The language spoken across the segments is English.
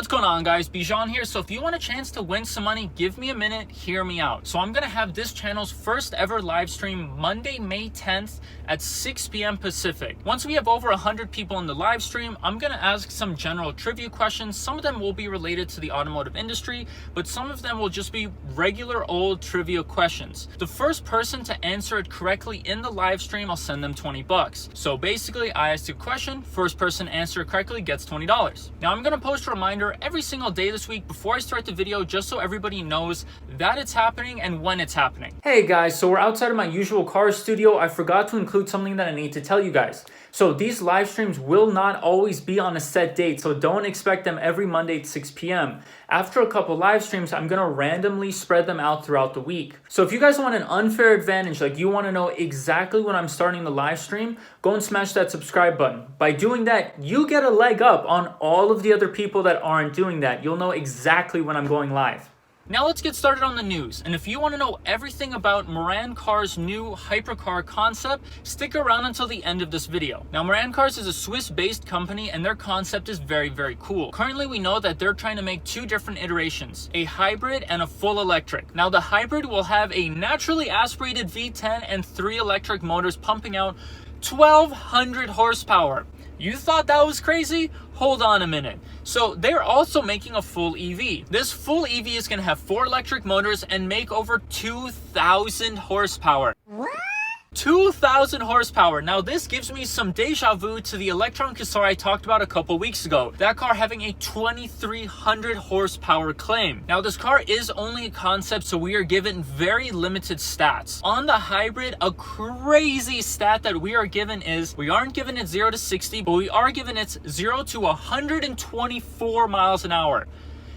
What's going on, guys? Bijan here. So if you want a chance to win some money, give me a minute, hear me out. So I'm gonna have this channel's first ever live stream Monday, May 10th at 6 p.m. Pacific. Once we have over 100 people in the live stream, I'm gonna ask some general trivia questions. Some of them will be related to the automotive industry, but some of them will just be regular old trivia questions. The first person to answer it correctly in the live stream, I'll send them 20 bucks. So basically, I ask a question, first person to answer it correctly gets $20. Now I'm gonna post a reminder every single day this week before I start the video, just so everybody knows that it's happening and when it's happening. Hey guys, so we're outside of my usual car studio. I forgot to include something that I need to tell you guys. So these live streams will not always be on a set date, so don't expect them every Monday at 6 p.m. After a couple live streams, I'm gonna randomly spread them out throughout the week. So if you guys want an unfair advantage, like you wanna know exactly when I'm starting the live stream, go and smash that subscribe button. By doing that, you get a leg up on all of the other people that aren't doing that. You'll know exactly when I'm going live. Now let's get started on the news. And if you want to know everything about Morand Cars' new hypercar concept, stick around until the end of this video. Now Morand Cars is a Swiss-based company and their concept is very, very cool. Currently we know that they're trying to make two different iterations, a hybrid and a full electric. Now the hybrid will have a naturally aspirated V10 and 3 electric motors pumping out 1200 horsepower. You thought that was crazy? Hold on a minute. So they're also making a full EV. This full EV is going to have 4 electric motors and make over 2000 horsepower. What? 2000 horsepower. Now this gives me some deja vu to the elektron quasar I talked about a couple weeks ago. That car having a 2300 horsepower claim. Now this car is only a concept, so we are given very limited stats. On the hybrid, a crazy stat that we are given is, we aren't given it 0 to 60, but we are given its 0 to 124 miles an hour.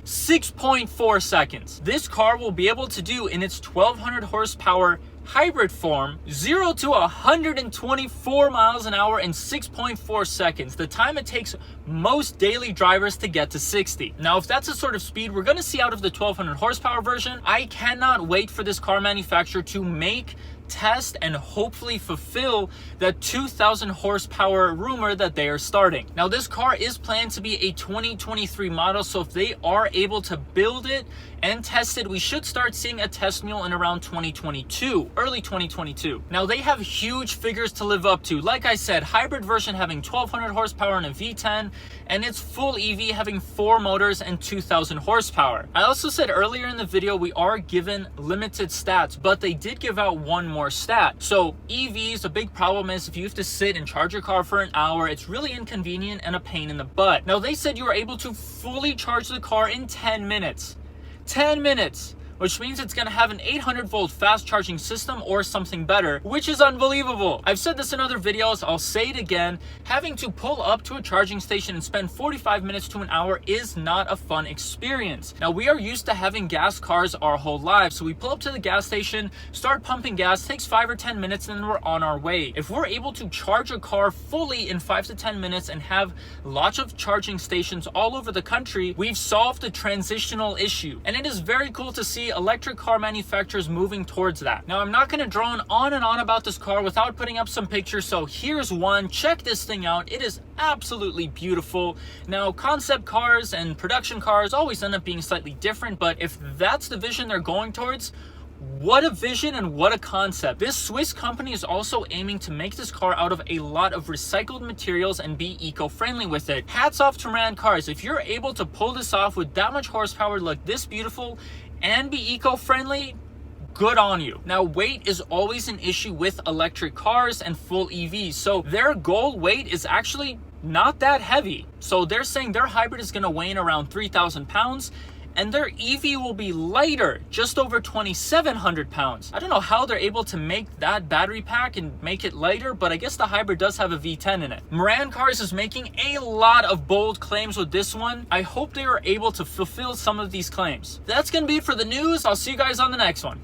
6.4 seconds. This car will be able to do in its 1200 horsepower hybrid form 0 to 124 miles an hour in 6.4 seconds, the time it takes most daily drivers to get to 60. Now if that's the sort of speed we're going to see out of the 1200 horsepower version, I cannot wait for this car manufacturer to make, test, and hopefully fulfill that 2000 horsepower rumor that they are starting. Now this car is planned to be a 2023 model, so if they are able to build it and test it, we should start seeing a test mule in around 2022, early 2022. Now they have huge figures to live up to. Like I said, hybrid version having 1200 horsepower and a V10, and its full EV having 4 motors and 2000 horsepower. I also said earlier in the video we are given limited stats, but they did give out one more stat. So EVs, a big problem is if you have to sit and charge your car for an hour, it's really inconvenient and a pain in the butt. Now they said you were able to fully charge the car in 10 minutes. 10 minutes! Which means it's going to have an 800 volt fast charging system or something better, which is unbelievable. I've said this in other videos, I'll say it again, having to pull up to a charging station and spend 45 minutes to an hour is not a fun experience. Now we are used to having gas cars our whole lives, so we pull up to the gas station, start pumping gas, takes 5 or 10 minutes, and then we're on our way. If we're able to charge a car fully in 5 to 10 minutes and have lots of charging stations all over the country, we've solved the transitional issue. And it is very cool to see electric car manufacturers moving towards that. Now I'm not going to drone on and on about this car without putting up some pictures, so here's one. Check this thing out. It is absolutely beautiful. Now concept cars and production cars always end up being slightly different, but if that's the vision they're going towards, what a vision and what a concept. This Swiss company is also aiming to make this car out of a lot of recycled materials and be eco-friendly with it. Hats off to Morand Cars. If you're able to pull this off with that much horsepower, look this beautiful, and be eco-friendly, good on you. Now weight is always an issue with electric cars and full EVs, so their goal weight is actually not that heavy. So they're saying their hybrid is going to weigh in around 3,000 pounds, and their EV will be lighter, just over 2,700 pounds. I don't know how they're able to make that battery pack and make it lighter, but I guess the hybrid does have a V10 in it. Morand Cars is making a lot of bold claims with this one. I hope they are able to fulfill some of these claims. That's gonna be it for the news. I'll see you guys on the next one.